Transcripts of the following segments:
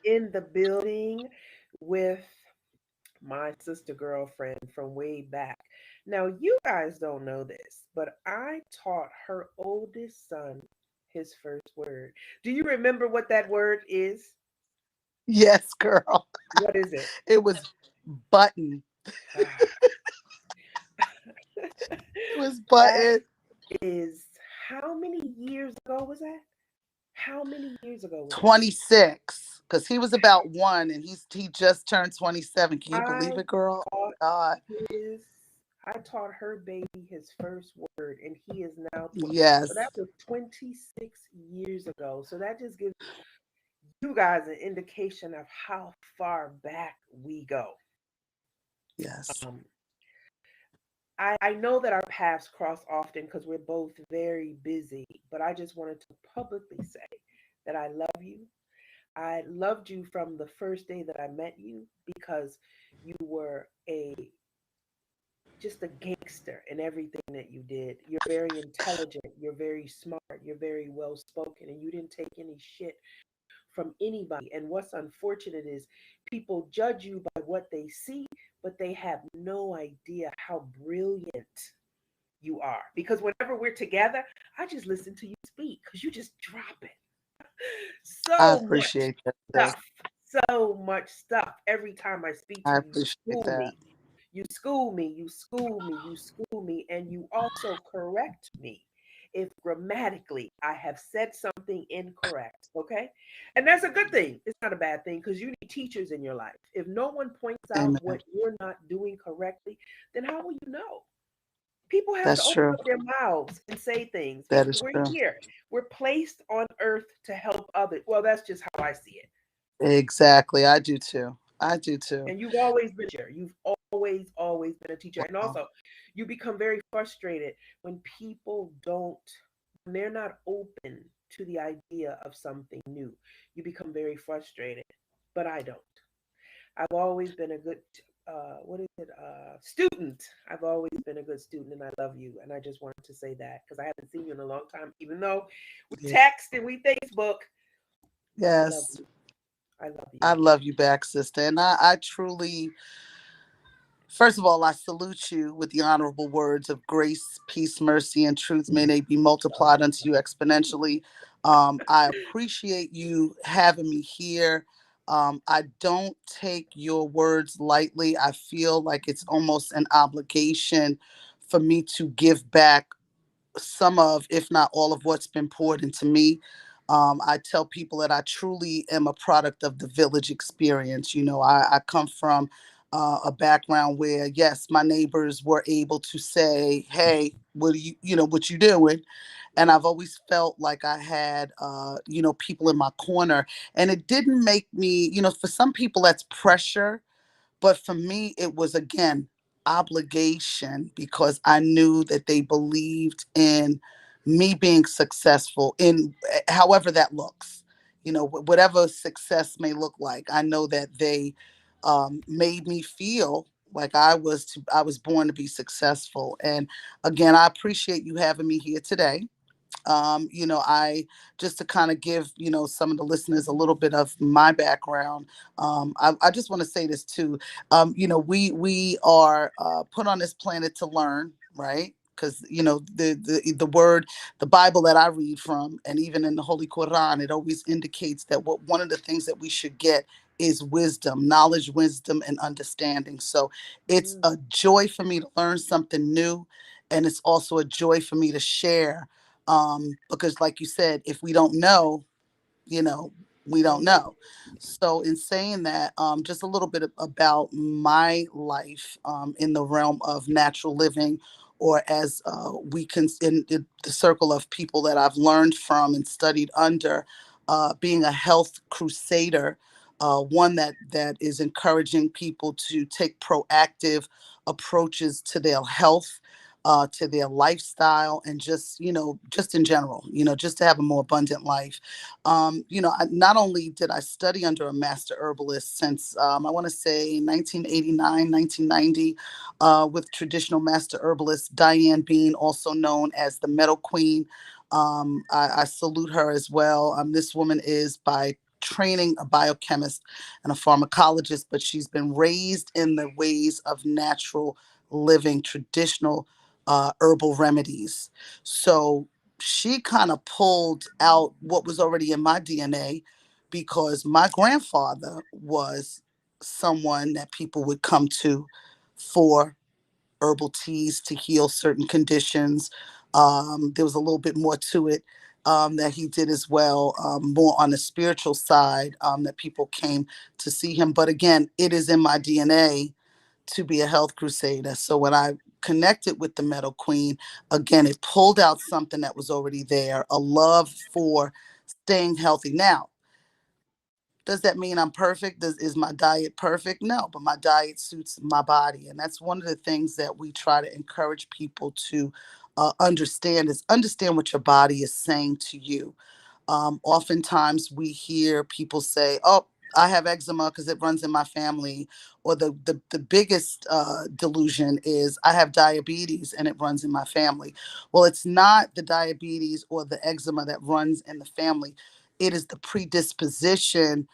in the building with my sister girlfriend from way back. Now, you guys don't know this, but I taught her oldest son his first word. Do you remember what that word is? Yes, girl. What is it? It was button. Ah, It was that button. is how many years ago was that? How many years ago was that? 26. Because he was about one and he just turned 27. Can you believe I it, girl? Oh taught my God. his, I taught her baby his first word, and he is now 12. So that Yes. was 26 years ago. So that just gives you guys an indication of how far back we go. Yes. Um, I know that our paths cross often because we're both very busy, but I just wanted to publicly say that I love you. I loved you from the first day that I met you because you were a just a gangster in everything that you did. You're very intelligent, you're very smart, you're very well spoken, and you didn't take any shit from anybody. And what's unfortunate is people judge you by what they see, but they have no idea how brilliant you are. Because whenever we're together, I just listen to you speak because you just drop it. I So much appreciate that, sis. stuff. So much stuff. Every time I speak to I you, you appreciate school that. me. You school me, you school me, you school me, and you also correct me if grammatically I have said something incorrect. Okay. And that's a good thing. It's not a bad thing because you need teachers in your life. If no one points out Amen. what you're not doing correctly, then how will you know? People have to That's open true. up their mouths and say things That because is we're true. here. We're placed on earth to help others. Well, that's just how I see it. Exactly. I do too. I do too. And you've always been a teacher. You've always been a teacher. And Wow. also, you become very frustrated when people don't, when they're not open to the idea of something new. You become very frustrated. But I don't. I've always been a good, what is it, student. I've always been a good student and I love you. And I just wanted to say that because I haven't seen you in a long time, even though we Yeah. text and we Facebook. I love Yes. you. I love you. I love you back, sister. And I truly, first of all, I salute you with the honorable words of grace, peace, mercy, and truth. May they be multiplied unto you exponentially. I appreciate you having me here. I don't take your words lightly. I feel like it's almost an obligation for me to give back some of, if not all of what's been poured into me. I tell people that I truly am a product of the village experience. I come from a background where, yes, my neighbors were able to say, "Hey, what are what you doing?" And Mm, I've always felt like I had, people in my corner. And it didn't make me, for some people that's pressure, but for me, it was again obligation because I knew that they believed in me being successful in however that looks. Whatever success may look like. I know that they made me feel like I was born to be successful. And again, I appreciate you having me here today. I just to kind of give some of the listeners a little bit of my background. I just want to say this too. We are put on this planet to learn, right? Because the word, the Bible that I read from, and even in the Holy Quran, it always indicates that what one of the things that we should get is wisdom, knowledge, wisdom, and understanding. So it's mm, a joy for me to learn something new, and it's also a joy for me to share, because like you said, if we don't know, you know we don't mhm, know. So in saying that, just a little bit about my life in the realm of natural living, or as we can in the circle of people that I've learned from and studied under, being a health crusader, one that is encouraging people to take proactive approaches to their health, to their lifestyle, and just in general, just to have a more abundant life. Not only did I study under a master herbalist since, I want to say 1989, 1990, with traditional master herbalist Diane Bean, also known as the Meadow Queen. I salute her as well. This woman is by training a biochemist and a pharmacologist, but she's been raised in the ways of natural living, traditional herbal remedies. So she kind of pulled out what was already in my DNA because my grandfather was someone that people would come to for herbal teas to heal certain conditions. There was a little bit more to it that he did as well, more on the spiritual side that people came to see him. But again, it is in my DNA to be a health crusader. So when I connected with the Meadow Queen, again, it pulled out something that was already there, a love for staying healthy. Now, does that mean I'm perfect? Is my diet perfect? No, but my diet suits my body. And that's one of the things that we try to encourage people to understand is understand what your body is saying to you. Oftentimes we hear people say, "Oh, I have eczema because it runs in my family," or the biggest delusion is, "I have diabetes and it runs in my family." Well, it's not the diabetes or the eczema that runs in the family. It is the predisposition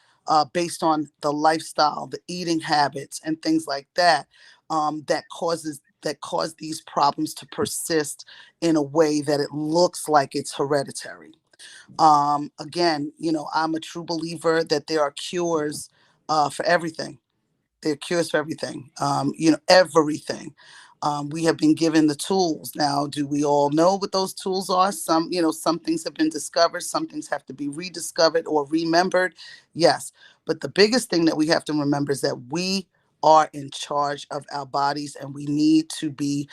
based on the lifestyle, the eating habits, and things like that that cause these problems to persist in a way that it looks like it's hereditary. Again, I'm a true believer that there are cures for everything. There are cures for everything. Everything. We have been given the tools. Now, do we all know what those tools are? Some things have been discovered. Some things have to be rediscovered or remembered. Yes. But the biggest thing that we have to remember is that we are in charge of our bodies and we need to be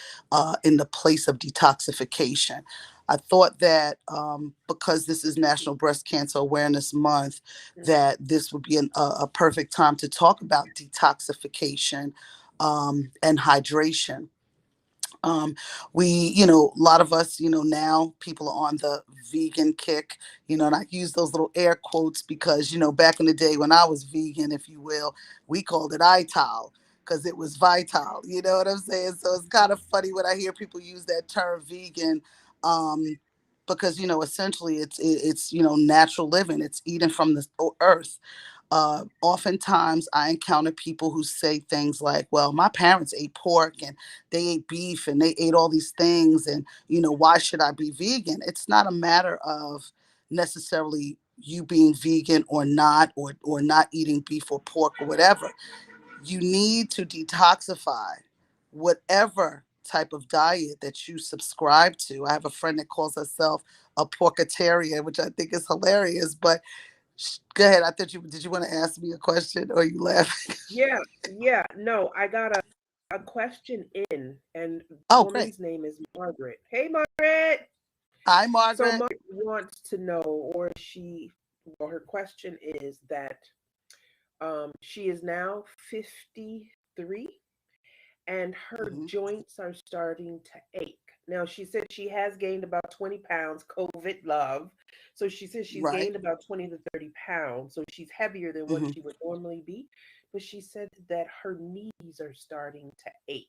in the place of detoxification. I thought that because this is National Breast Cancer Awareness Month, that this would be a perfect time to talk about detoxification and hydration. um, a lot of us, now people are on the vegan kick, and I use those little air quotes because, back in the day when I was vegan, if you will, we called it ital because it was vital. You know what I'm saying? So it's kind of funny when I hear people use that term vegan. Because essentially it's natural living, it's eating from the earth. Oftentimes I encounter people who say things like, well, my parents ate pork and they ate beef and they ate all these things. And, why should I be vegan? It's not a matter of necessarily you being vegan or not eating beef or pork or whatever. You need to detoxify whatever type of diet that you subscribe to. I have a friend that calls herself a porkatarian, which I think is hilarious, but go ahead. I thought did you want to ask me a question or are you laughing? Yeah, yeah. No, I got a question in, and the Oh, great. woman's name is Margaret. Hey, Margaret. Hi, So Margaret. Margaret wants to know, or well, her question is that she is now 53 and her Hmm. joints are starting to ache. Now, she said she has gained about 20 pounds, COVID love. So she says she's Right. gained about 20 to 30 pounds. So she's heavier than what Hmm. she would normally be. But she said that her knees are starting to ache.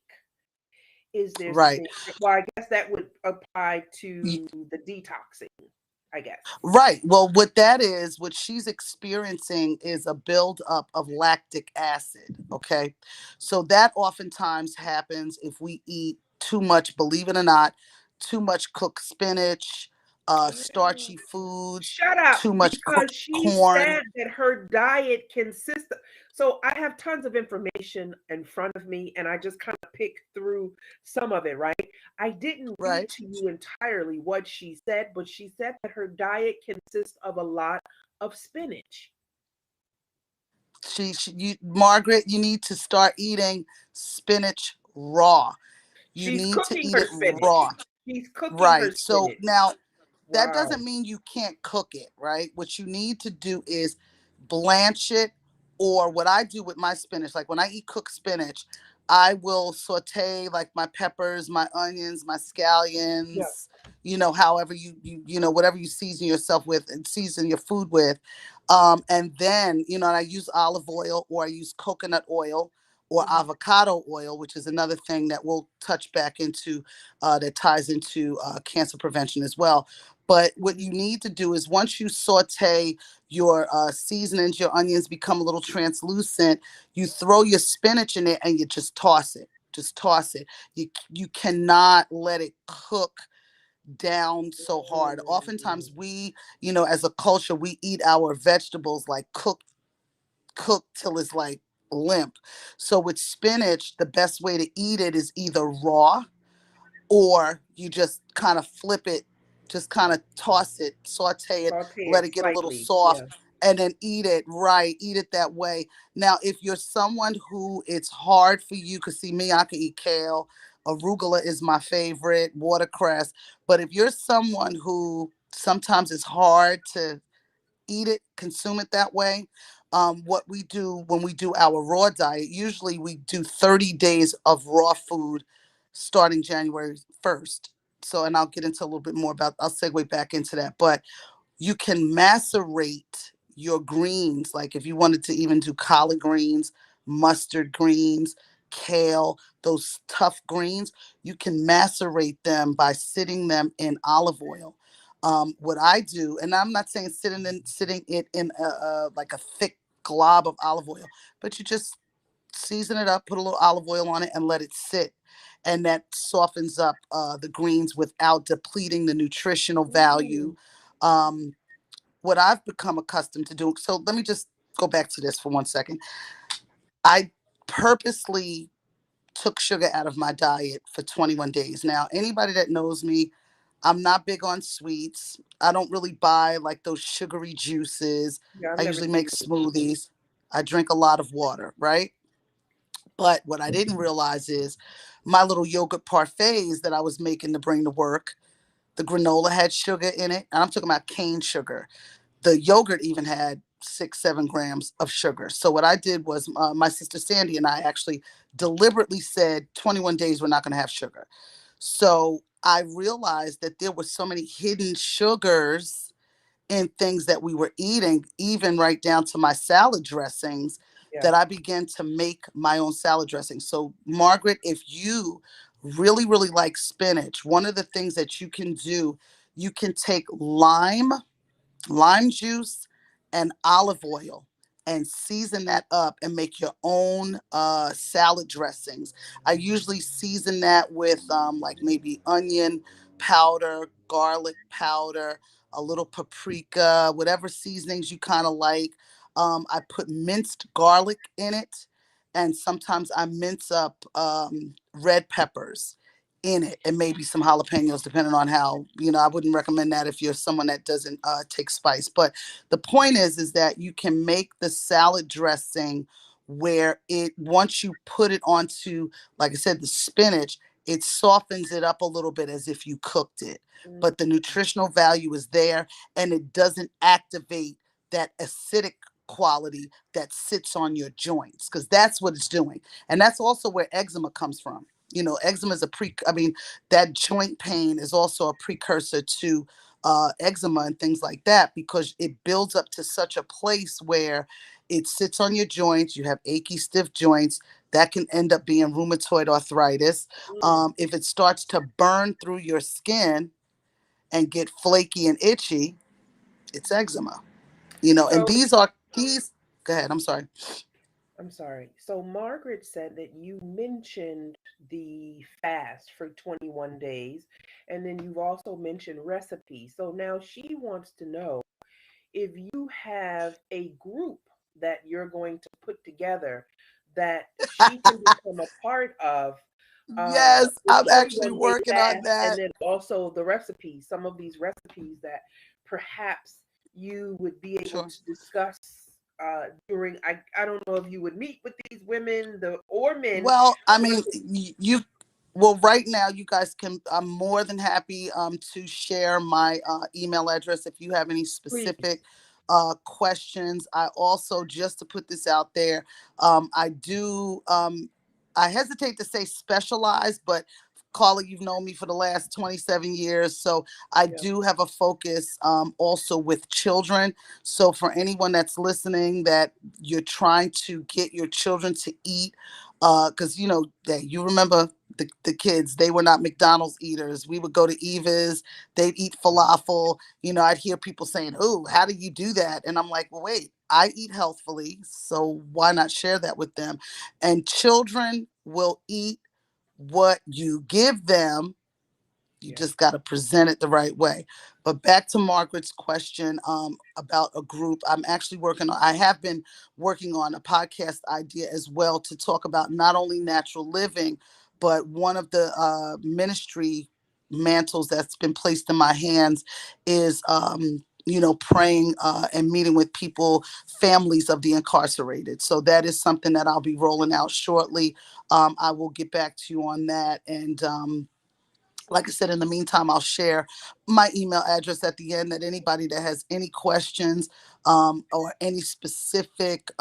Is there Right. something? Well, I guess that would apply Y- to the detoxing, I guess. Right. Well, what she's experiencing is a buildup of lactic acid. Okay. So that oftentimes happens if we eat too much, believe it or not, too much cooked spinach, starchy foods, Shut up, too much because cooked she corn. said that her diet consists of, so I have tons of information in front of me and I just kind of pick through some of it, right? I didn't read Right. to you entirely what she said, but she said that her diet consists of a lot of spinach. Margaret, you need to start eating spinach raw. You She's need to cooking eat her it raw. spinach. She's cooking her Right. So spinach. now that Wow. doesn't mean you can't cook it, right? What you need to do is blanch it, or what I do with my spinach, like when I eat cooked spinach, I will saute like my peppers, my onions, my Yeah. scallions, however whatever you season yourself with and season your food with. And then, and I use olive oil or I use coconut oil or Hmm. avocado oil, which is another thing that we'll touch back into that ties into cancer prevention as well. But what you need to do is once you saute your seasonings, your onions become a little translucent, you throw your spinach in there and you just toss it. Just toss it. You cannot let it cook down so hard. Oftentimes we, as a culture, we eat our vegetables like cooked till it's like limp. So with spinach, the best way to eat it is either raw, or you just kind of flip it, just kind of toss it, saute it, Saute let it it get a little slightly. soft, Yeah. and then eat it. Right, eat it that way. Now, if you're someone who it's hard for you, because see me, I can eat kale. Arugula is my favorite, watercress. But if you're someone who sometimes it's hard to eat it, consume it that way. What we do when we do our raw diet, usually we do 30 days of raw food starting January 1st. So, and I'll get into a little bit more about, I'll segue back into that. But you can macerate your greens. Like if you wanted to even do collard greens, mustard greens, kale, those tough greens, you can macerate them by sitting them in olive oil. What I do, and I'm not saying sitting it in like a thick glob of olive oil, but you just season it up, put a little olive oil on it, and let it sit. And that softens up the greens without depleting the nutritional value. Mm. Um, what I've become accustomed to doing. So let me just go back to this for 1 second. I purposely took sugar out of my diet for 21 days. Now, anybody that knows me, I'm not big on sweets. I don't really buy like those sugary juices. Yeah, I've I never usually seen make it. smoothies. I drink a lot of water, right? But what I didn't realize is my little yogurt parfaits that I was making to bring to work, the granola had sugar in it. And I'm talking about cane sugar. The yogurt even had 6, 7 grams of sugar. So what I did was my sister Sandy and I actually deliberately said 21 days we're not going to have sugar. So I realized that there were so many hidden sugars in things that we were eating, even right down to my salad dressings, Yeah. that I began to make my own salad dressing. So Margaret, if you really, really like spinach, one of the things that you can do, you can take lime juice, and olive oil, and season that up and make your own salad dressings. I usually season that with like maybe onion powder, garlic powder, a little paprika, whatever seasonings you kind of like. I put minced garlic in it, and sometimes I mince up red peppers in it, and maybe some jalapenos, depending on how, I wouldn't recommend that if you're someone that doesn't take spice. But the point is that you can make the salad dressing where it, once you put it onto, like I said, the spinach, it softens it up a little bit as if you cooked it. Mm. But the nutritional value is there, and it doesn't activate that acidic quality that sits on your joints, because that's what it's doing. And that's also where eczema comes from. Eczema is I mean, that joint pain is also a precursor to eczema and things like that, because it builds up to such a place where it sits on your joints. You have achy, stiff joints that can end up being rheumatoid arthritis. Mm. If it starts to burn through your skin and get flaky and itchy, it's eczema. And So these. Go ahead. I'm sorry. I'm sorry. So Margaret said that you mentioned the fast for 21 days, and then you've also mentioned recipes. So now she wants to know if you have a group that you're going to put together that she can become a part of, Yes, the I'm actually 21-day working on fast, and that. then also the recipes, some of these recipes that perhaps you would be able Sure. to discuss during, I don't know if you would meet with these women or men. Well, I One of mean, the, you. Well, right now, you guys can. I'm more than happy to share my email address if you have any please. specific questions. I also, just to put this out there, I do. I hesitate to say specialize, but Carla, you've known me for the last 27 years, so I Yeah. do have a focus also with children. So for anyone that's listening, that you're trying to get your children to eat, because that you remember the kids. They were not McDonald's eaters. We would go to Eva's. They'd eat falafel. I'd hear people saying, "Oh, how do you do that?" And I'm like, "Well, wait, I eat healthfully, so why not share that with them?" And children will eat what you give them. You Yeah. just got to present it the right way. But back to Margaret's question, about a group. I have been working on a podcast idea as well to talk about not only natural living, but one of the ministry mantles that's been placed in my hands is, praying and meeting with people, families of the incarcerated. So that is something that I'll be rolling out shortly. I will get back to you on that. And, like I said, in the meantime, I'll share my email address at the end, that anybody that has any questions, or any specific,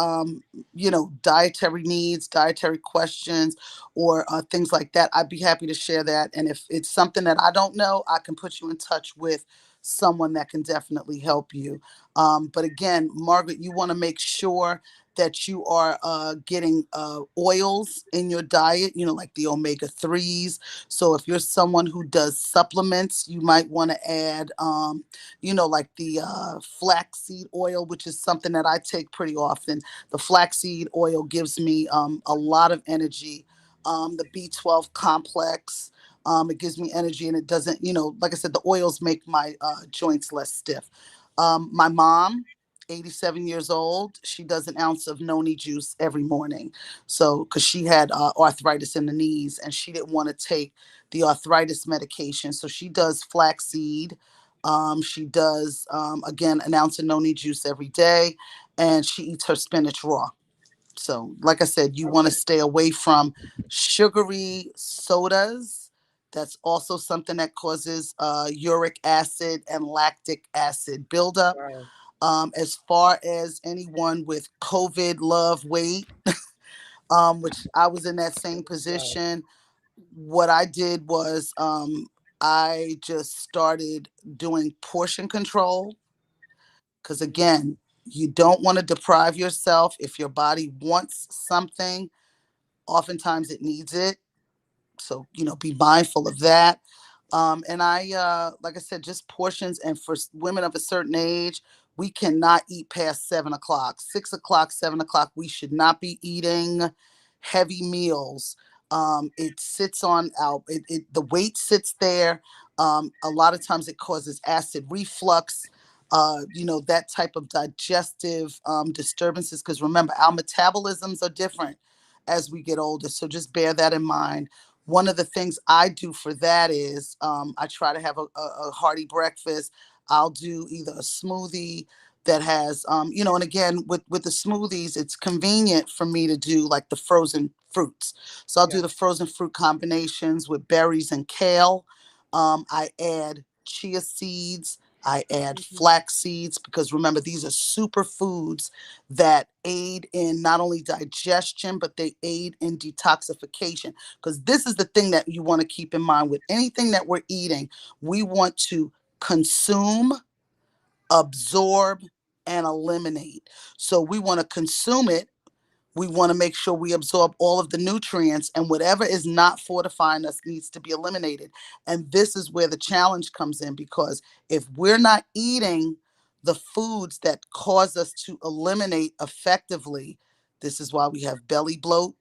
dietary needs, dietary questions, or things like that, I'd be happy to share that. And if it's something that I don't know, I can put you in touch with someone that can definitely help you. But again, Margaret, you want to make sure that you are getting oils in your diet, like the omega 3s. So if you're someone who does supplements, you might want to add, like the flaxseed oil, which is something that I take pretty often. The flaxseed oil gives me a lot of energy. The B12 complex, it gives me energy, and it doesn't, like I said, the oils make my joints less stiff. My mom, 87 years old, she does an ounce of noni juice every morning. So, because she had arthritis in the knees and she didn't want to take the arthritis medication. So she does flaxseed. She does, again, an ounce of noni juice every day, and she eats her spinach raw. So, like I said, you want to Okay. stay away from sugary sodas. That's also something that causes uric acid and lactic acid buildup. Wow. As far as anyone with COVID love weight, which I was in that same Wow. position, what I did was, I just started doing portion control. Because Mhm. again, you don't want to deprive yourself. If your body wants something, oftentimes it needs it. So, be mindful of that. And like I said, just portions. And for women of a certain age, we cannot eat past 7 o'clock, 6 o'clock, 7 o'clock. We should not be eating heavy meals. It sits on our, the weight sits there. A lot of times it causes acid reflux, that type of digestive disturbances. Because remember, our metabolisms are different as we get older. So just bear that in mind. One of the things I do for that is, I try to have a hearty breakfast. I'll do either a smoothie that has, and again, with the smoothies, it's convenient for me to do like the frozen fruits. So I'll do Yeah. the frozen fruit combinations with berries and kale. I add chia seeds. I add Mhm. flax seeds, because remember, these are superfoods that aid in not only digestion, but they aid in detoxification. Because this is the thing that you want to keep in mind with anything that we're eating. We want to consume, absorb, and eliminate. So we want to consume it. We want to make sure we absorb all of the nutrients, and whatever is not fortifying us needs to be eliminated. And this is where the challenge comes in, because if we're not eating the foods that cause us to eliminate effectively, this is why we have belly bloat.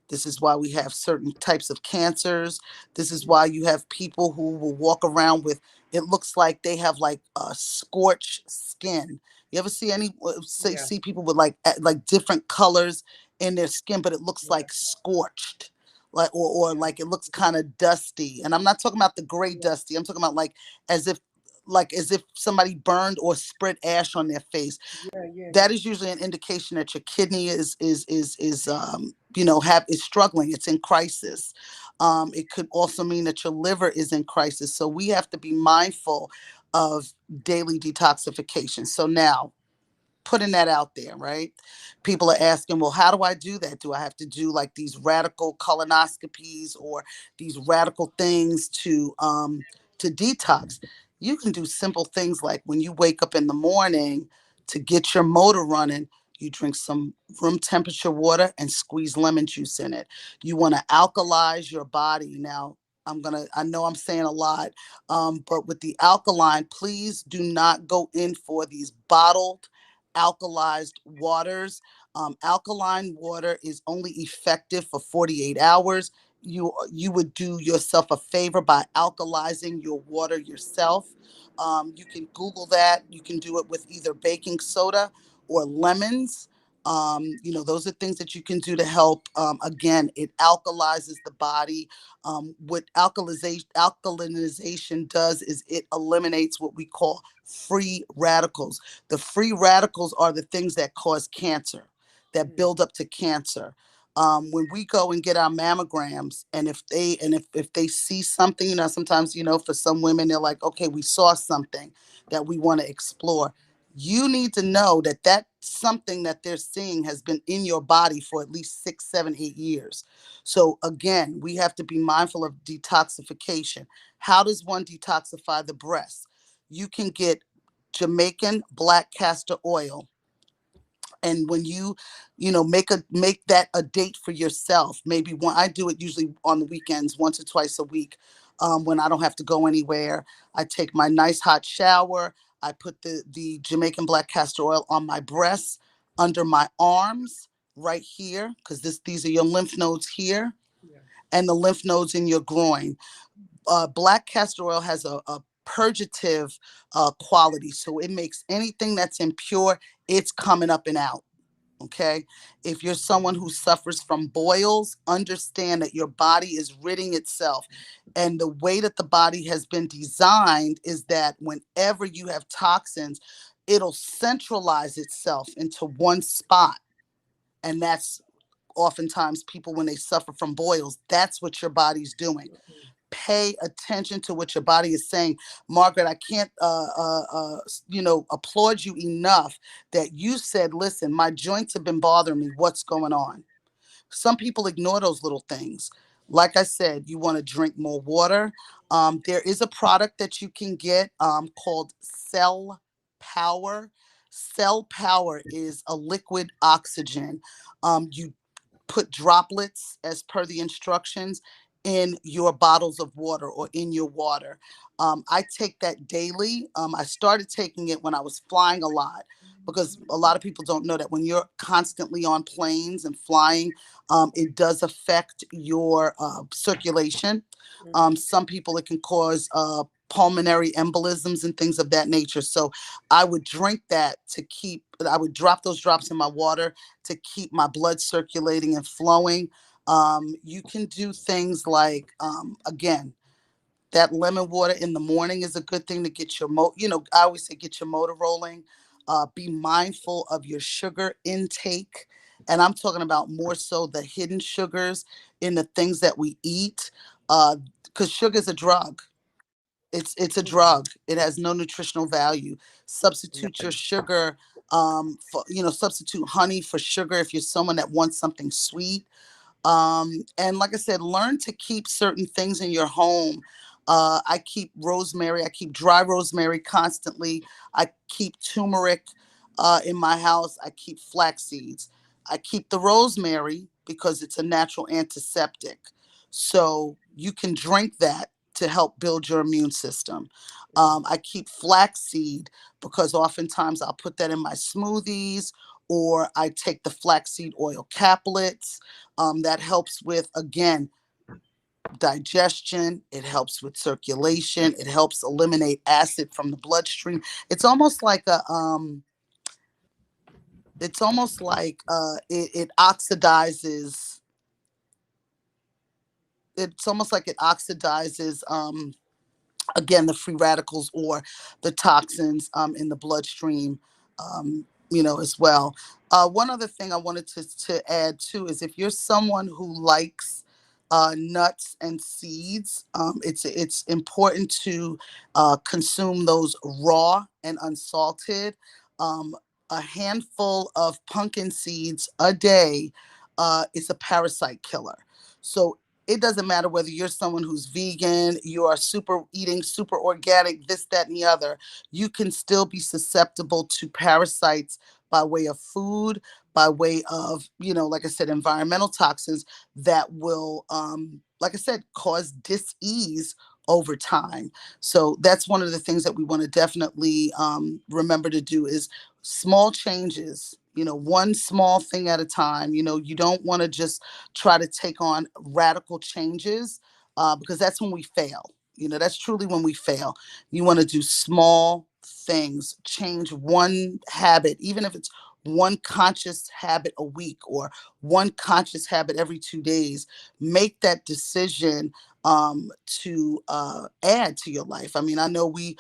This is why we have certain types of cancers. This is why you have people who will walk around with, it looks like they have like a scorched skin. You ever see Yeah. see people with like different colors in their skin, but it looks Yeah. like scorched, like, or Yeah. like it looks kind of dusty. And I'm not talking about the gray Yeah. dusty. I'm talking about as if as if somebody burned or spread ash on their face. Yeah. Yeah. That is usually an indication that your kidney have is struggling. It's in crisis. It could also mean that your liver is in crisis. So we have to be mindful of daily detoxification. So now, putting that out there, right? People are asking, well, how do I do that? Do I have to do like these radical colonoscopies or these radical things to detox? You can do simple things like when you wake up in the morning to get your motor running, You drink some room temperature water and squeeze lemon juice in it. You want to alkalize your body. Now, I know I'm saying a lot, but with the alkaline, please do not go in for these bottled alkalized waters. Alkaline water is only effective for 48 hours. You would do yourself a favor by alkalizing your water yourself. You can Google that. You can do it with either baking soda or lemons. Those are things that you can do to help. Again, it alkalizes the body. What alkalinization does is it eliminates what we call free radicals. The free radicals are the things that cause cancer, that Mm. build up to cancer. When we go and get our mammograms, and if they see something, sometimes, for some women, they're like, okay, we saw something that we want to explore. You need to know that that something that they're seeing has been in your body for at least 6, 7, 8 years. So again, we have to be mindful of detoxification. How does one detoxify the breast? You can get Jamaican black castor oil, and when make that a date for yourself. Maybe one, I do it usually on the weekends, once or twice a week, when I don't have to go anywhere. I take my nice hot shower. I put the Jamaican black castor oil on my breasts, under my arms, right here, because these are your lymph nodes here, Yeah. and the lymph nodes in your groin. Black castor oil has a purgative quality, so it makes anything that's impure, it's coming up and out. Okay. If you're someone who suffers from boils, understand that your body is ridding itself. And the way that the body has been designed is that whenever you have toxins, it'll centralize itself into one spot. And that's oftentimes people, when they suffer from boils, that's what your body's doing. Mm. Pay attention to what your body is saying. Margaret, I can't, applaud you enough that you said, listen, my joints have been bothering me. What's going on? Some people ignore those little things. Like I said, you want to drink more water. There is a product that you can get called Cell Power. Cell Power is a liquid oxygen. You put droplets, as per the instructions, in your bottles of water or in your water. I take that daily. I started taking it when I was flying a lot, because a lot of people don't know that when you're constantly on planes and flying, it does affect your circulation. Mhm. Some people, it can cause pulmonary embolisms and things of that nature. So I would drink that I would drop those drops in my water to keep my blood circulating and flowing. You can do things like, again, that lemon water in the morning is a good thing to get I always say get your motor rolling. Be mindful of your sugar intake. And I'm talking about more so the hidden sugars in the things that we eat. Because sugar is a drug. It's a Mm. drug. It has no nutritional value. Substitute your None. sugar, substitute honey for sugar if you're someone that wants something sweet. And like I said, learn to keep certain things in your home. I keep rosemary. I keep dry rosemary constantly. I keep turmeric in my house. I keep flax seeds. I keep the rosemary because it's a natural antiseptic. So you can drink that to help build your immune system. Mhm. I keep flaxseed because oftentimes I'll put that in my smoothies, or I take the flaxseed oil caplets. That helps with, again, digestion. It helps with circulation. It helps eliminate acid from the bloodstream. It's almost like it oxidizes. It's almost like it oxidizes, again, the free radicals or the toxins in the bloodstream, as well. One other thing I wanted to add too is, if you're someone who likes nuts and seeds, it's important to consume those raw and unsalted. Um, a handful of pumpkin seeds a day is a parasite killer. So it doesn't matter whether you're someone who's vegan, you are super organic, this, that, and the other. You can still be susceptible to parasites by way of food, by way of, like I said, environmental toxins that will, like I said, cause dis-ease over time. So that's one of the things that we want to definitely remember to do is small changes, one small thing at a time. You don't want to just try to take on radical changes because that's when we fail. That's truly when we fail. You want to do small things, change one habit, even if it's one conscious habit a week or one conscious habit every 2 days. Make that decision to add to your life. I mean, I know we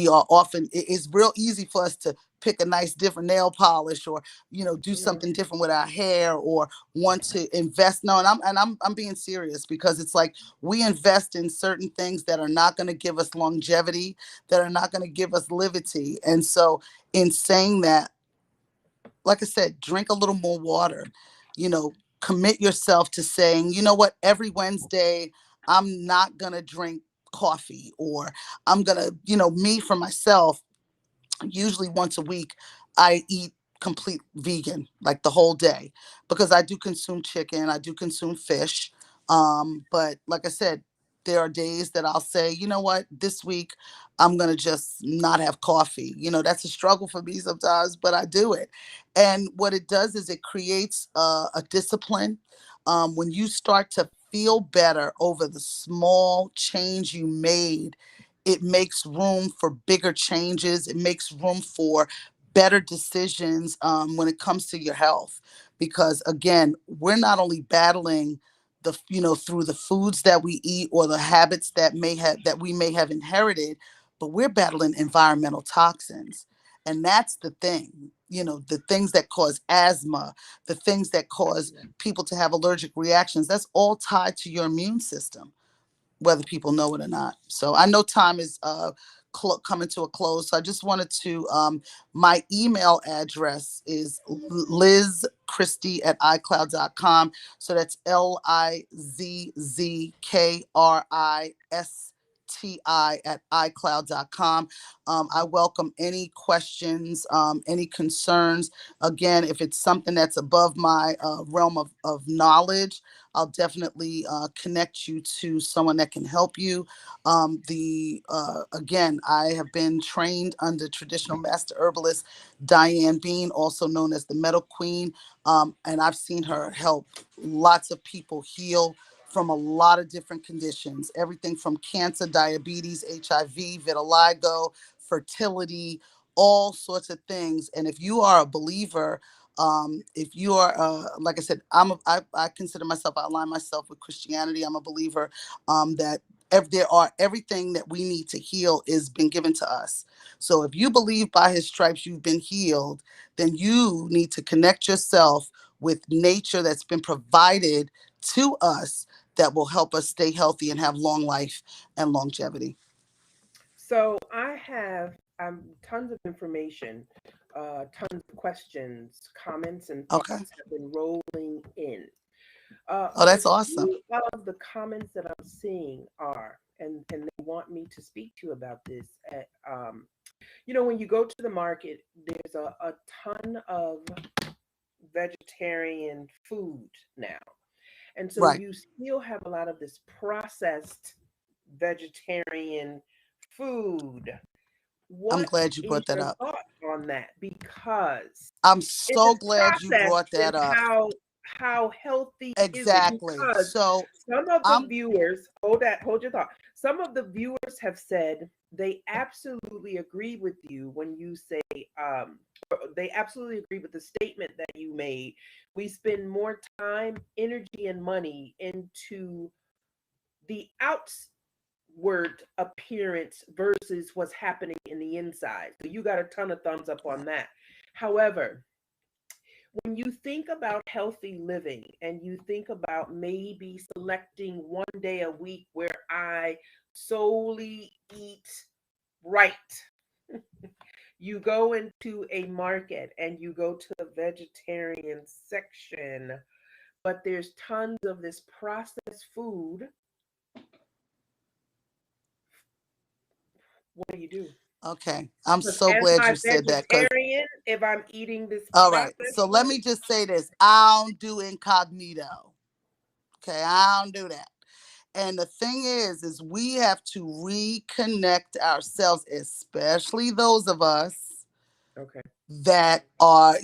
are often, it's real easy for us to pick a nice different nail polish or do Mhm. something different with our hair or want to invest. No, and I'm being serious, because it's like we invest in certain things that are not going to give us longevity, that are not going to give us livity. And so in saying that, like I said, drink a little more water, you know, commit yourself to saying, you know what, every Wednesday, I'm not going to drink coffee, or I'm going to, me for myself, usually once a week, I eat complete vegan, like the whole day, because I do consume chicken, I do consume fish. But like I said, there are days that I'll say, you know what, this week I'm going to just not have coffee. That's a struggle for me sometimes, but I do it. And what it does is it creates a discipline. When you start to feel better over the small change you made, it makes room for bigger changes. It makes room for better decisions when it comes to your health. Because again, we're not only battling through the foods that we eat or the habits that we may have inherited, but we're battling environmental toxins. And that's the thing, the things that cause asthma, the things that cause people to have allergic reactions, that's all tied to your immune system, whether people know it or not. So I know time is coming to a close. So I just wanted to, my email address is lizzchristie@icloud.com. So that's lizzkristie@icloud.com. I welcome any questions, any concerns. Again, if it's something that's above my realm of knowledge, I'll definitely connect you to someone that can help you. Again, I have been trained under traditional master herbalist Diane Bean, also known as the Meadow Queen, and I've seen her help lots of people heal from a lot of different conditions, everything from cancer, diabetes, HIV, vitiligo, fertility, all sorts of things. And if you are a believer, if you are, like I said, I consider myself, I align myself with Christianity. I'm a believer that everything that we need to heal is been given to us. So if you believe by his stripes you've been healed, then you need to connect yourself with nature that's been provided to us that will help us stay healthy and have long life and longevity. So I have tons of information, tons of questions, comments, and Okay. thoughts have been rolling in. Oh, A that's awesome. few of the comments that I'm seeing are, and they want me to speak to you about this. When you go to the market, there's a ton of vegetarian food now. And so Right. you still have a lot of this processed vegetarian food. I'm What glad you is brought that your up. thought on that? Because I'm if so it's glad you processed, brought then that up. how healthy is it? Exactly. Because So some of the I'm viewers, hold your thought. Some of the viewers have said they absolutely agree with you when you say, they absolutely agree with the statement that you made. We spend more time, energy, and money into the outward appearance versus what's happening in the inside. So you got a ton of thumbs up on that. However, when you think about healthy living and you think about maybe selecting one day a week where I solely eat right, you go into a market and you go to the vegetarian section, but there's tons of this processed food. What do you do? Okay. I'm Because so am glad I you said that because, vegetarian if I'm eating this all right. processed So let food? me just say this. I don't do incognito. Okay. I don't do that. And the thing is we have to reconnect ourselves, especially those of us Okay. that are,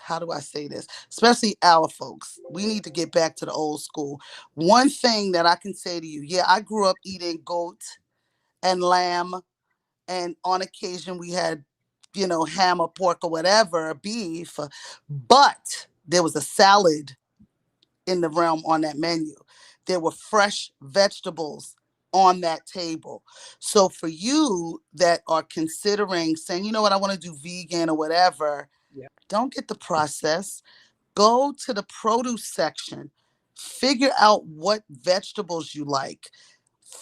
how do I say this? Especially our folks. We need to get back to the old school. One thing that I can say to you, yeah, I grew up eating goat and lamb, and on occasion we had, ham or pork or whatever, beef, but there was a salad in the realm on that menu. There were fresh vegetables on that table. So for you that are considering saying, you know what, I want to do vegan or whatever, Yeah. don't get the process. Go to the produce section, figure out what vegetables you like,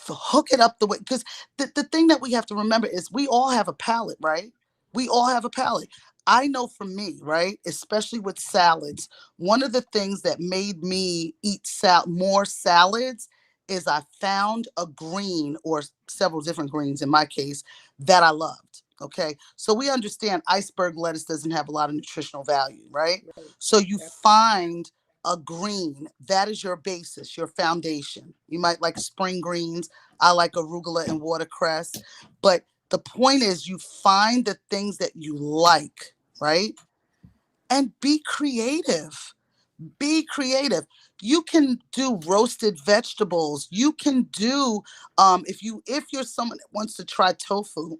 hook it up the way, because the thing that we have to remember is we all have a palate, right? We all have a palate. I know for me, right, especially with salads, one of the things that made me eat more salads is I found a green, or several different greens in my case, that I loved. Okay, so we understand iceberg lettuce doesn't have a lot of nutritional value, right? Right. So you Absolutely. find a green that is your basis, your foundation. You might like spring greens. I like arugula and watercress. But the point is, you find the things that you like, right? And be creative. Be creative. You can do roasted vegetables. You can do, if you're someone that wants to try tofu,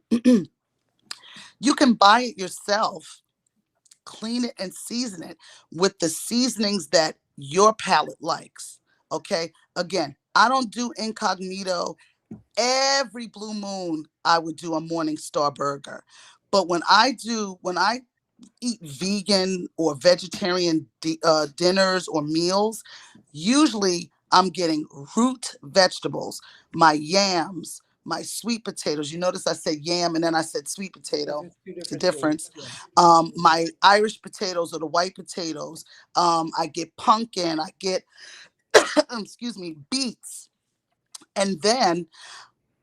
you can buy it yourself, clean it and season it with the seasonings that your palate likes. Okay. Again, I don't do incognito. Every blue moon, I would do a Morning Star burger. But when I eat vegan or vegetarian dinners or meals, usually I'm getting root vegetables, my yams, my sweet potatoes. You notice I said yam and then I said sweet Because potato. it's two It's a different things. difference. Yeah. My Irish potatoes or the white potatoes. I get pumpkin. I get, excuse me, beets. And then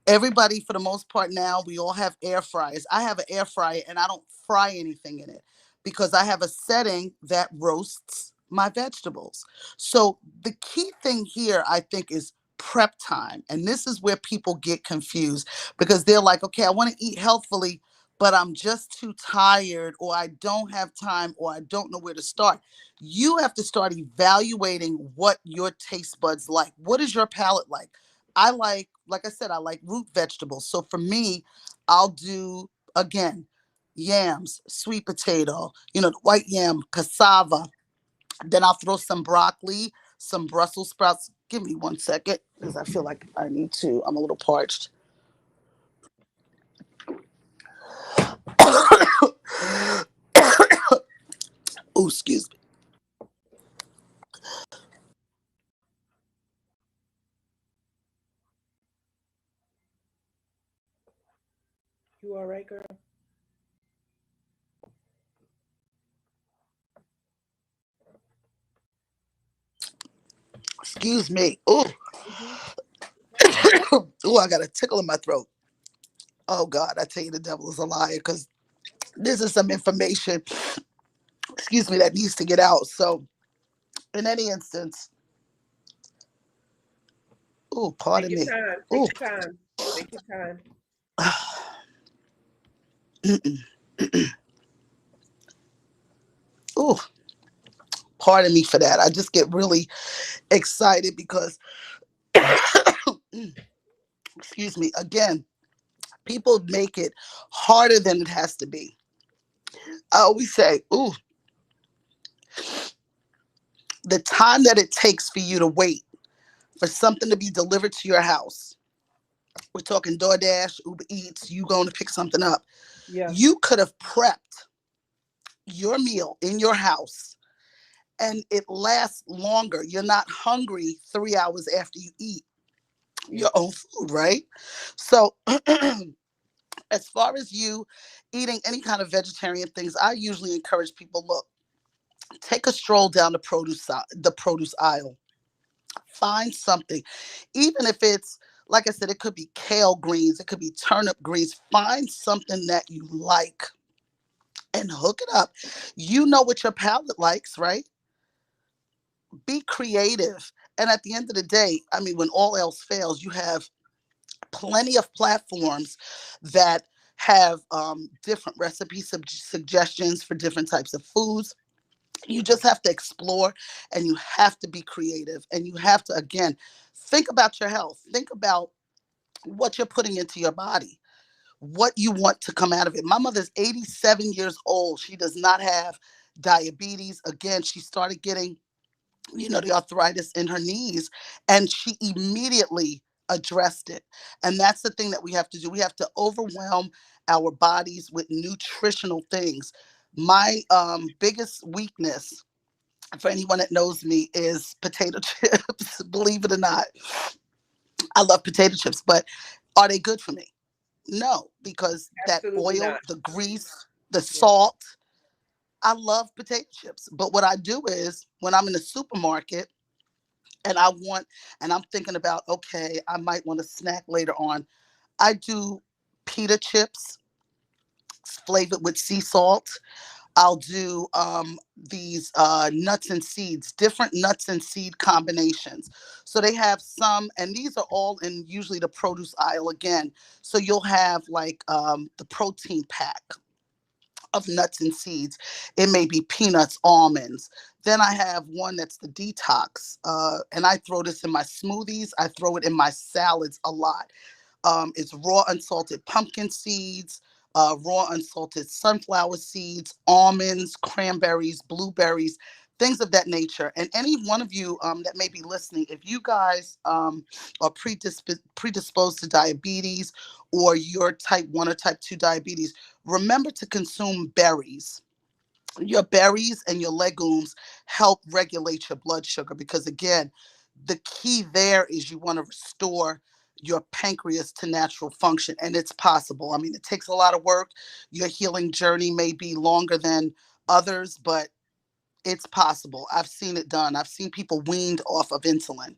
everybody, for the most part, now we all have air fryers. I have an air fryer and I don't fry anything in it because I have a setting that roasts my vegetables. So the key thing here, I think, is prep time. And this is where people get confused because they're like, okay, I want to eat healthfully, but I'm just too tired, or I don't have time, or I don't know where to start. You have to start evaluating what your taste buds like. What is your palate like? Like I said, I like root vegetables. So for me, I'll do, again, yams, sweet potato, the white yam, cassava. Then I'll throw some broccoli, some Brussels sprouts. Give me 1 second because I feel like I need to. I'm a little parched. Oh, excuse me. You all right, girl? Excuse me. Oh, Hmm. oh, I got a tickle in my throat. Oh God, I tell you, the devil is a liar because this is some information, excuse me, that needs to get out. So, in any instance, oh, Take pardon your me. time. Take Oh, your time. Take your time. oh, pardon me for that. I just get really excited because, excuse me, again, people make it harder than it has to be. I always say, ooh, the time that it takes for you to wait for something to be delivered to your house. We're talking DoorDash, Uber Eats, you going to pick something up. Yeah. You could have prepped your meal in your house and it lasts longer. You're not hungry 3 hours after you eat Yeah. your own food, right? So, as far as you eating any kind of vegetarian things, I usually encourage people, look, take a stroll down the produce aisle. Find something, even if it's Like I said, it could be kale greens, it could be turnip greens. Find something that you like and hook it up. You know what your palate likes, right? Be creative. And at the end of the day, I mean, when all else fails, you have plenty of platforms that have different recipe suggestions for different types of foods. You just have to explore, and you have to be creative, and you have to, again, think about your health. Think about what you're putting into your body, what you want to come out of it. My mother's 87 years old. She does not have diabetes. Again, she started getting, the arthritis in her knees, and she immediately addressed it. And that's the thing that we have to do. We have to overwhelm our bodies with nutritional things. My biggest weakness, for anyone that knows me, is potato chips. Believe it or not, I love potato chips, but are they good for me? No, because that Absolutely oil, not. the grease, the Yeah. salt. I love potato chips, but what I do is when I'm in the supermarket and I'm thinking about, okay, I might want a snack later on, I do pita chips flavored with sea salt. I'll do these nuts and seeds, different nuts and seed combinations. So they have some, and these are all in usually the produce aisle again. So you'll have like the protein pack of nuts and seeds. It may be peanuts, almonds. Then I have one that's the detox, and I throw this in my smoothies. I throw it in my salads a lot. It's raw unsalted pumpkin seeds, raw unsalted sunflower seeds, almonds, cranberries, blueberries, things of that nature. And any one of you that may be listening, if you guys are predisposed to diabetes, or you're type 1 or type 2 diabetes, remember to consume berries. Your berries and your legumes help regulate your blood sugar, because again, the key there is you want to restore your pancreas to natural function, and it's possible. I mean, it takes a lot of work. Your healing journey may be longer than others, but it's possible. I've seen it done. I've seen people weaned off of insulin.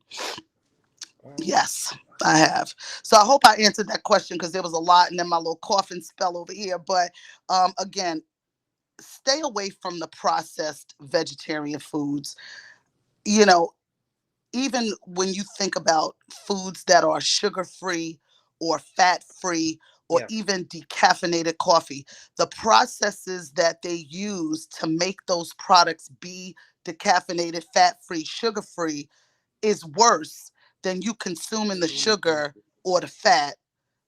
Wow. Yes, I have. So I hope I answered that question, because there was a lot, and then my little coughing spell over here. But again, stay away from the processed vegetarian foods. You know, even when you think about foods that are sugar free or fat free, or Yeah. even decaffeinated coffee, the processes that they use to make those products be decaffeinated, fat free, sugar free is worse than you consuming the Mhm. sugar or the fat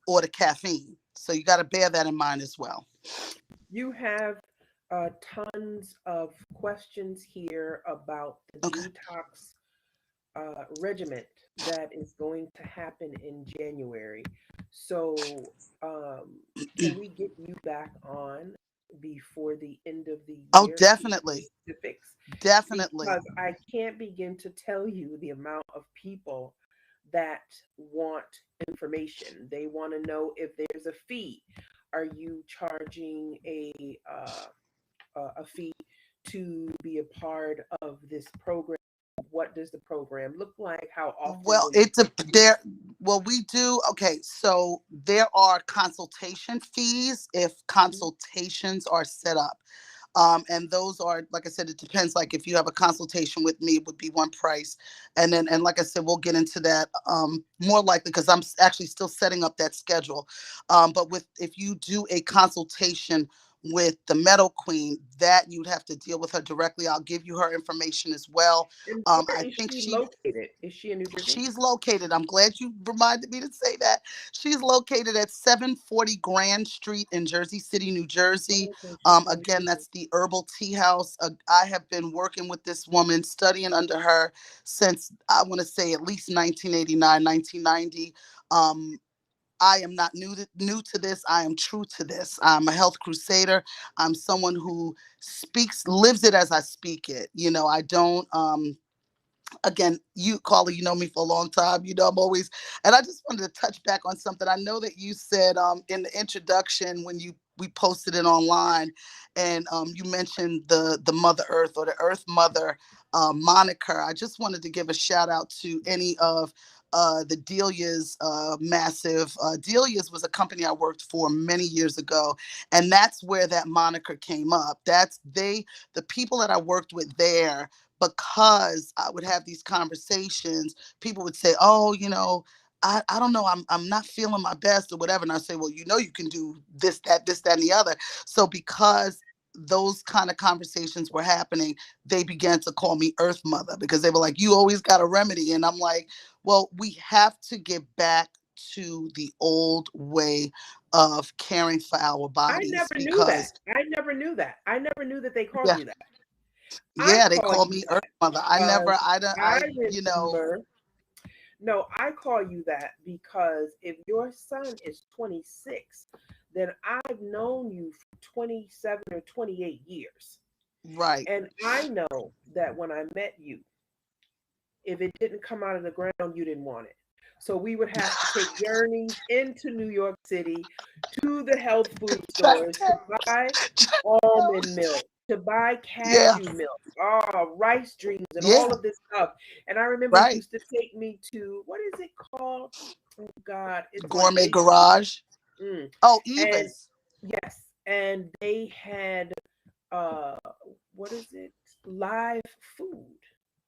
or the caffeine. So you got to bear that in mind as well. You have tons of questions here about the Okay. detox regiment that is going to happen in January. So, can we get you back on before the end of the Oh, year to get definitely. specifics? Definitely. Because I can't begin to tell you the amount of people that want information. They want to know if there's a fee. Are you charging a fee to be a part of this program? What does the program look like? How often Well, will you it's a do? there. Well, we do. Okay, so there are consultation fees if Mhm. consultations are set up. And those are, like I said, it depends. Like if you have a consultation with me, it would be one price. And like I said, we'll get into that more likely, because I'm actually still setting up that schedule. But with if you do a consultation with the Meadow Queen, that you'd have to deal with her directly. I'll give you her information as well. And where I is think she located? Is she in New Jersey? she's located. I'm glad you reminded me to say that. She's located at 740 Grand Street in Jersey City, New Jersey. Okay, she's in New Again, Jersey. that's the Herbal Tea House. I have been working with this woman, studying under her since, I want to say, at least 1989, 1990. I am not new to this. I am true to this. I'm a health crusader. I'm someone who lives it as I speak it. I don't. Again, you, Carla, you know me for a long time. I'm always, and I just wanted to touch back on something. I know that you said in the introduction, when you we posted it online, and you mentioned the Mother Earth or the Earth Mother moniker. I just wanted to give a shout out to any of the Delia's massive. Delia's was a company I worked for many years ago, and that's where that moniker came up. The people that I worked with there, because I would have these conversations, people would say, "Oh, I don't know, I'm not feeling my best or whatever." And I say, "Well, you can do this, that, and the other." So because those kind of conversations were happening, they began to call me Earth Mother because they were like, "You always got a remedy." And I'm like, well, we have to get back to the old way of caring for our I bodies never knew that. because, I never knew that. I never knew that they called yeah, you that. I yeah, they call call you me Earth that Mother. I never, because I don't, I you know, remember. No, I call you that because if your son is 26, then I've known you for 27 or 28 years. right. And I know that when I met you, if it didn't come out of the ground, you didn't want it. So we would have to take journeys into New York City to the health food stores to buy almond milk, to buy Yeah, cashew milk, rice dreams, and all yeah, of this stuff. And I remember you right. used to take me to, what is it called? Oh God, it's on Gourmet 8th. Garage. Mm. Oh, And Eva's. yes, and they had uh what is it? Live food.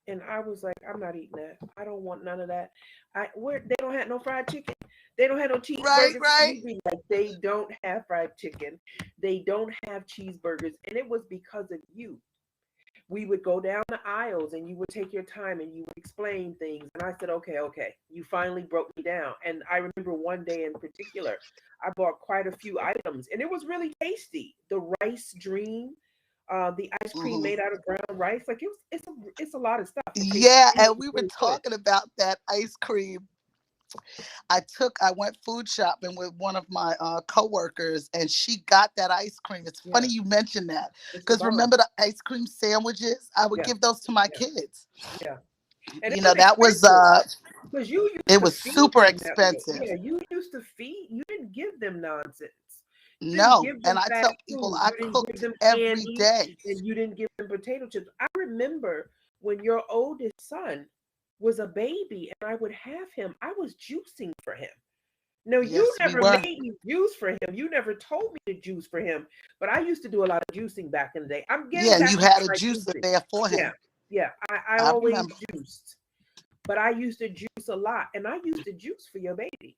And I was like, I'm not eating that. I don't want none of that. They don't have no fried chicken. They don't have no Right, cheeseburgers. right. You'd be like, they don't have fried chicken. They don't have cheeseburgers. And it was because of you. We would go down the aisles and you would take your time and you would explain things. And I said, okay, okay. You finally broke me down. And I remember one day in particular, I bought quite a few items and it was really tasty. The rice dream, the ice cream Mhm. made out of brown rice. Like it's a lot of stuff. Yeah, And it and was we were really good. talking about that ice cream. I went food shopping with one of my coworkers, and she got that ice cream. It's funny Yeah, you mentioned that it's the because bomb. remember the ice cream sandwiches? I would Yeah, give those to my yeah, kids. yeah. And it You was know, that was expensive because you used it to was feed super them that way. expensive. Yeah, you used to feed. You didn't give them nonsense. You didn't No, give and them I tell fast people food. I You didn't give cooked them every candy, day. and you didn't give them potato chips. I remember when your oldest son was a baby, and I would have him. I was juicing for him. No, you Yes, we never were. made me juice for him. You never told me to juice for him. But I used to do a lot of juicing back in the day. I'm getting Yeah, and you back into had a my juicer juicing. there for Yeah, him. yeah. I I always remember. juiced, but I used to juice a lot, and I used to juice for your baby,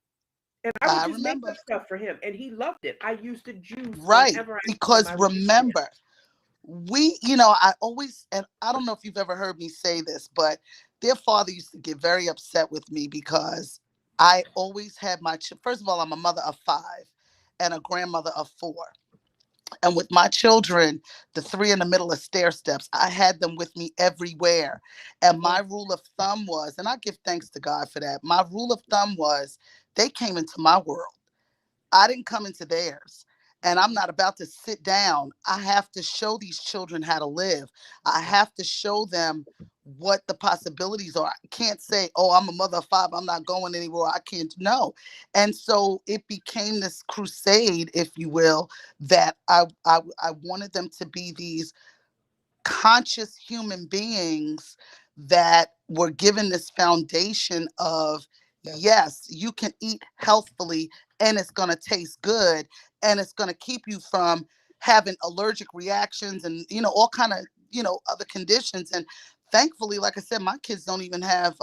and I would I just make remember. up stuff for him, and he loved it. I used to juice Right, whenever I had him. because I would juice for him. remember, I always, and I don't know if you've ever heard me say this, but their father used to get very upset with me because I always had first of all, I'm a mother of five and a grandmother of four. And with my children, the three in the middle of stair steps, I had them with me everywhere. And my Mm, rule of thumb was, and I give thanks to God for that, my rule of thumb was they came into my world. I didn't come into theirs. And I'm mhm. not about to sit down. I have to show these children how to live. I Yeah, have to show them what the possibilities are. I can't say, oh, I'm a mother of five. I'm not going anywhere. I can't. No. And so it became this crusade, if you will, that I wanted them to be these conscious human beings that were given this foundation of, yes, yes, you can eat healthfully and it's going to taste good and it's going to keep you from having allergic reactions and all kind of other conditions. And thankfully, like I said, my kids don't even have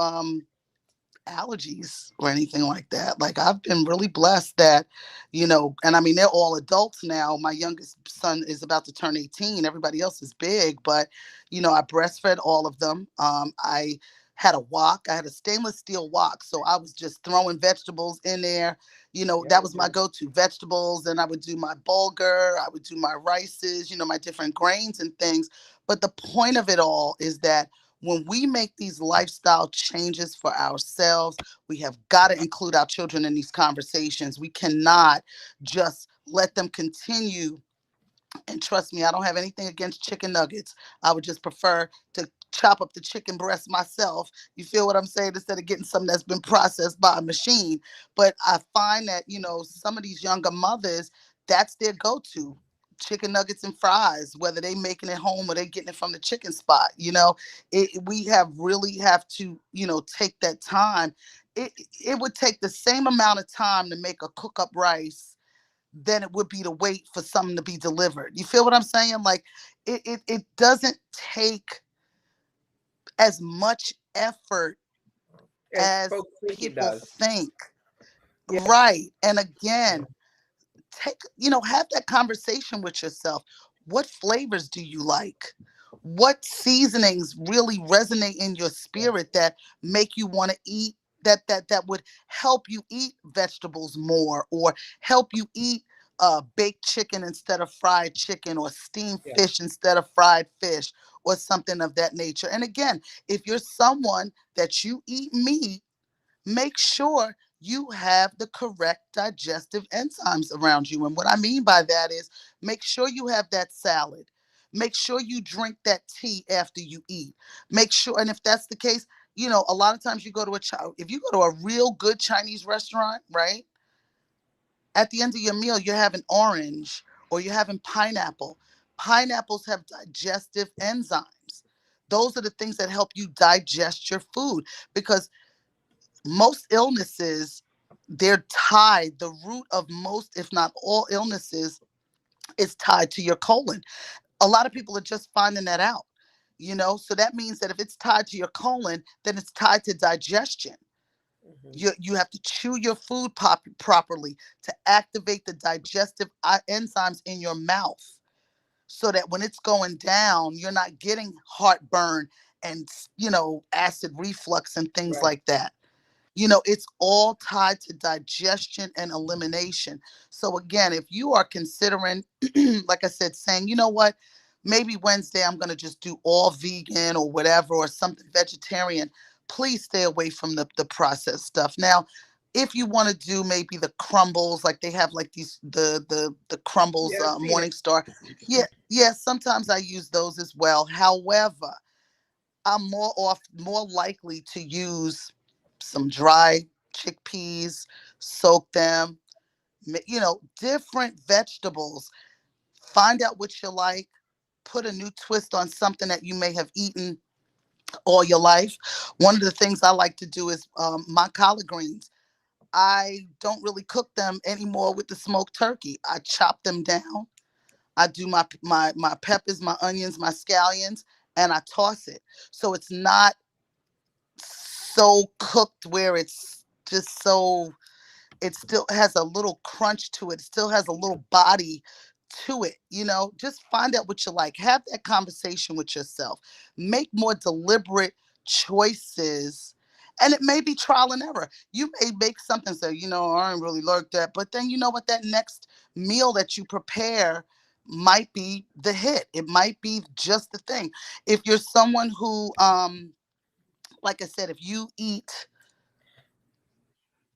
allergies or anything like that. Like I've been really blessed that, and I mean they're all adults now. My youngest son is about to turn 18. Everybody else is big, but I breastfed all of them. I had a wok. I had a stainless steel wok, so I was just throwing vegetables in there. yeah, That me was my too. go-to vegetables, and I would do my bulgur. I would do my rices. My different grains and things. But the point of it all is that when we make these lifestyle changes for ourselves, we have got to include our children in these conversations. We cannot just let them continue. And trust me, I don't have anything against chicken nuggets. I would just prefer to chop up the chicken breast myself. You feel what I'm saying? Instead of getting something that's been processed by a machine. But I find that, some of these younger mothers, that's their go-to. Chicken nuggets and fries, whether they making it home or they getting it from the chicken spot. We have really have to, take that time. It would take the same amount of time to make a cook up rice than it would be to wait for something to be delivered. You feel what I'm saying? Like it doesn't take as much effort As as folks think it people does. think. Yes. Right. And Yeah. again, have that conversation with yourself. What flavors do you like? What seasonings really resonate in your Yeah. spirit that make you want to eat, that would help you eat vegetables more, or help you eat baked chicken instead of fried chicken, or steamed Yeah. fish instead of fried fish, or something of that nature. And again, if you're someone that you eat meat, make sure you have the correct digestive enzymes around you. And what I mean by that is, make sure you have that salad. Make sure you drink that tea after you eat. Make sure, and if that's the case, a lot of times you go to if you go to a real good Chinese restaurant, right? At the end of your meal, you're having orange or you're having pineapple. Pineapples have digestive enzymes. Those are the things that help you digest your food, because most illnesses, they're tied. The root of most, if not all illnesses, is tied to your colon. A lot of people are just finding that out. So that means that if it's tied to your colon, then it's tied to digestion. Hmm. You have to chew your food properly to activate the digestive enzymes in your mouth, so that when it's going down, you're not getting heartburn and acid reflux and things Right. like that. It's all tied to digestion and elimination. So again, if you are considering, like I said, saying, what, maybe Wednesday I'm going to just do all vegan or whatever, or something vegetarian, please stay away from the processed stuff. Now, if you want to do maybe the crumbles, like they have like these, the crumbles, Yeah, I've seen it. Morning Star. Yeah, yeah, sometimes I use those as well. However, I'm more likely to use some dry chickpeas, soak them, different vegetables. Find out what you like, put a new twist on something that you may have eaten all your life. One of the things I like to do is my collard greens. I don't really cook them anymore with the smoked turkey. I chop them down. I do my peppers, my onions, my scallions, and I toss it. So it's not so cooked where it's just so, it still has a little crunch to it. It still has a little body to it. Just find out what you like. Have that conversation with yourself. Make more deliberate choices. And it may be trial and error. You may make something say, I don't really like that. But then you know what? That next meal that you prepare might be the hit. It might be just the thing. If you're someone who, like I said, if you eat,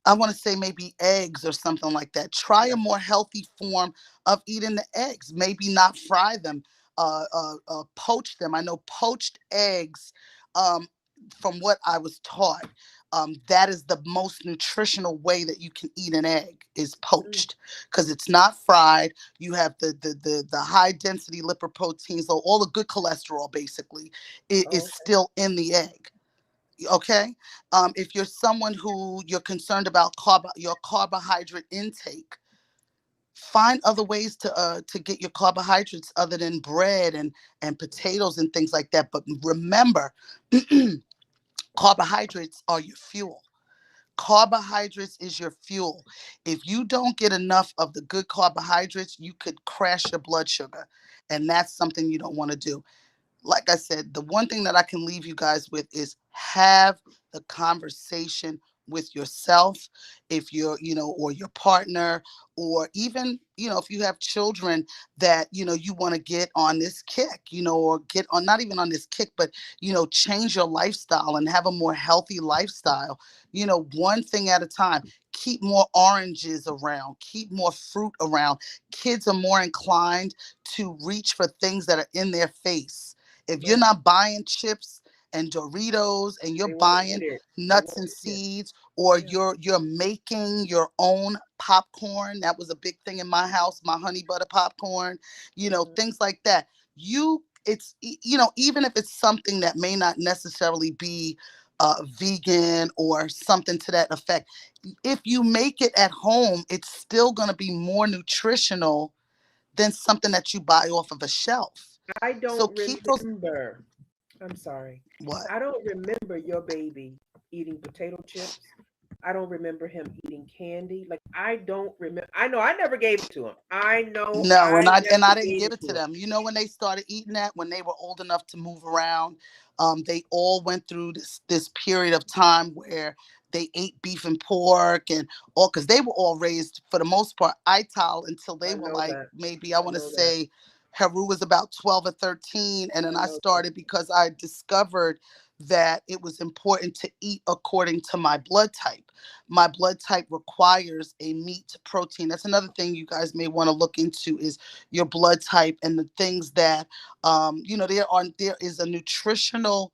I want to say maybe eggs or something like that. Try a Yeah. more healthy form of eating the eggs. Maybe not fry them, poach them. I know poached eggs, um, from what I was taught, that is the most nutritional way that you can eat an egg, is Mm. poached, because it's not fried. You have the high density lipoproteins, so all the good cholesterol basically is Oh, okay. still in the egg. Okay. If you're someone who you're concerned about your carbohydrate intake, find other ways to get your carbohydrates other than bread and potatoes and things like that. But remember, carbohydrates are your fuel. Carbohydrates is your fuel. If you don't get enough of the good carbohydrates, you could crash your blood sugar, and that's something you don't want to do. Like I said, the one thing that I can leave you guys with is, have the conversation with yourself, if you're, or your partner, or even, if you have children that, you want to get on this kick, or get on, not even on this kick, but, change your lifestyle and have a more healthy lifestyle, one thing at a time. Keep more oranges around, keep more fruit around. Kids are more inclined to reach for things that are in their face. If you're Right. not buying chips and Doritos, and you're They want to buying eat it. They nuts want and to eat it. seeds, or Yeah. you're making your own popcorn. That was a big thing in my house, my honey butter popcorn, Hmm. things like that. Even if it's something that may not necessarily be vegan or something to that effect, if you make it at home, it's still going to be more nutritional than something that you buy off of a shelf. I So don't keep those. remember. I'm sorry. What? I don't remember your baby eating potato chips. I don't remember him eating candy. Like I don't remember. I know I never gave it to him. I know No, I and I never didn't gave give it it to to him. them. When they started eating that, when they were old enough to move around, they all went through this period of time where they ate beef and pork and all, because they were all raised for the most part ITAL until they I were know like, that. maybe I I want to know that. say Heru was about 12 or 13, and then I I know that. started because I discovered that it was important to eat according to my blood type. My blood type requires a meat to protein. That's another thing you guys may want to look into, is your blood type and the things that there is a nutritional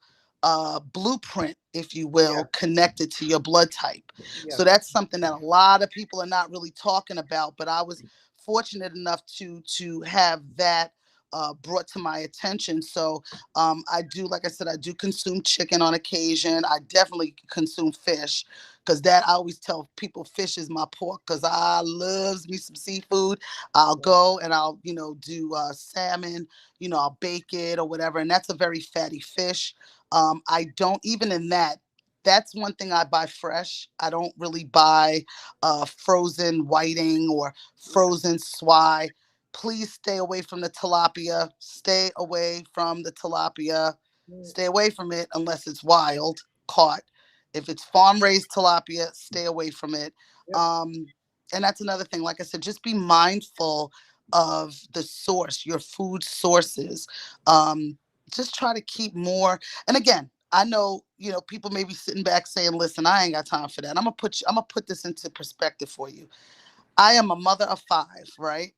blueprint, if you will, Yes. connected to your blood type. So Yes. that's something that a lot of people are not really talking about, but I was fortunate enough to have that brought to my attention. So I do, like I said, I do consume chicken on occasion. I definitely consume fish, because that, I always tell people, fish is my pork, because I loves me some seafood. I'll Yes. go and I'll, do salmon, I'll bake it or whatever. And that's a very fatty fish. I don't, even in that, that's one thing I buy fresh. I don't really buy frozen whiting or Yeah. frozen swai. Please stay away from the tilapia. Stay away from the tilapia. Mm. Stay away from it unless it's wild, caught. If it's farm raised tilapia, stay away from it. Yep. Um, and that's another thing. Like I said, just be mindful of the source, your food sources. Just try to keep more. And again, I know, people may be sitting back saying, listen, I ain't got time for that. I'm gonna put this into perspective for you. I am a mother of five, right?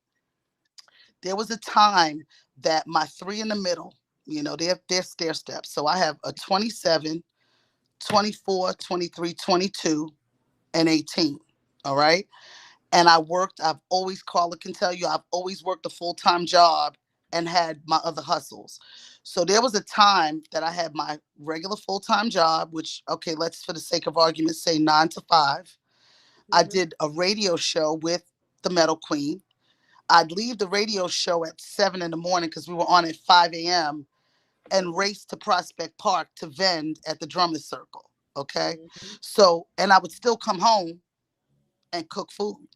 There was a time that my three in the middle, they're stair steps. So I have a 27, 24, 23, 22, and 18. All right. And I've always, Carla can tell you, I've always worked a full time job and had my other hustles. So there was a time that I had my regular full time job, which, okay, let's, for the sake of argument, say 9 to 5. I Hmm. did a radio show with the Metal Queen. I'd leave the radio show at 7 in the morning because we were on at 5 a.m. and Hmm. race to Prospect Park to vend at the Drummers Circle. Okay. Hmm. So, and I would still come home and cook food.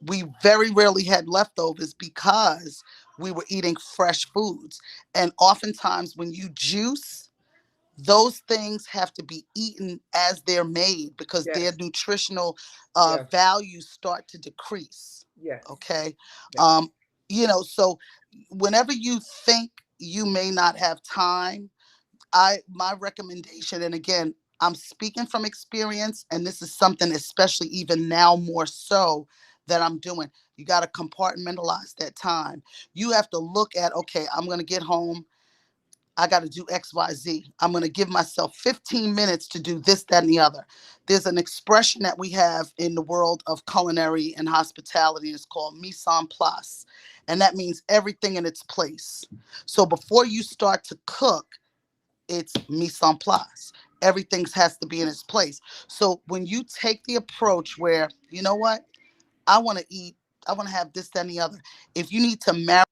We very rarely had leftovers because we were eating fresh foods. And oftentimes, when you juice, those things have to be eaten as they're made because their Yes. nutritional Yes. values start to decrease. Yes. Okay. Yes. Um, so whenever you think you may not have time, my recommendation, and again, I'm speaking from experience, and this is something, especially even now more so, that I'm doing. You got to compartmentalize that time. You have to look at, okay, I'm going to get home. I got to do X, Y, Z. I'm going to give myself 15 minutes to do this, that, and the other. There's an expression that we have in the world of culinary and hospitality. It's called mise en place. And that means everything in its place. So before you start to cook, it's mise en place. Everything has to be in its place. So when you take the approach where, you know what, I want to eat, I want to have this, that, and the other. If you need to marry,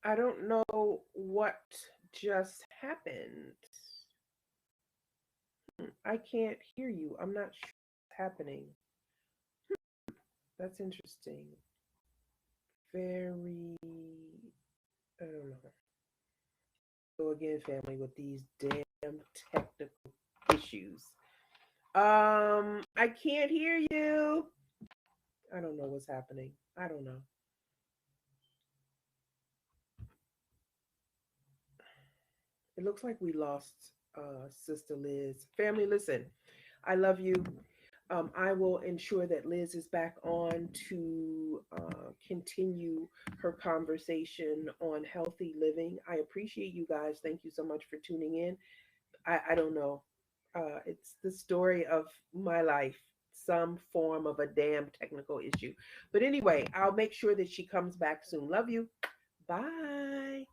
I don't know what just happened. I can't hear you. I'm not sure what's happening. That's interesting. Very, I don't know. Go again, family, with these damn technical issues. I can't hear you. I don't know what's happening. I don't know. It looks like we lost Sister Liz. Family, listen, I love you. I will ensure that Liz is back on to continue her conversation on healthy living. I appreciate you guys. Thank you so much for tuning in. I don't know. It's the story of my life, some form of a damn technical issue. But anyway, I'll make sure that she comes back soon. Love you. Bye.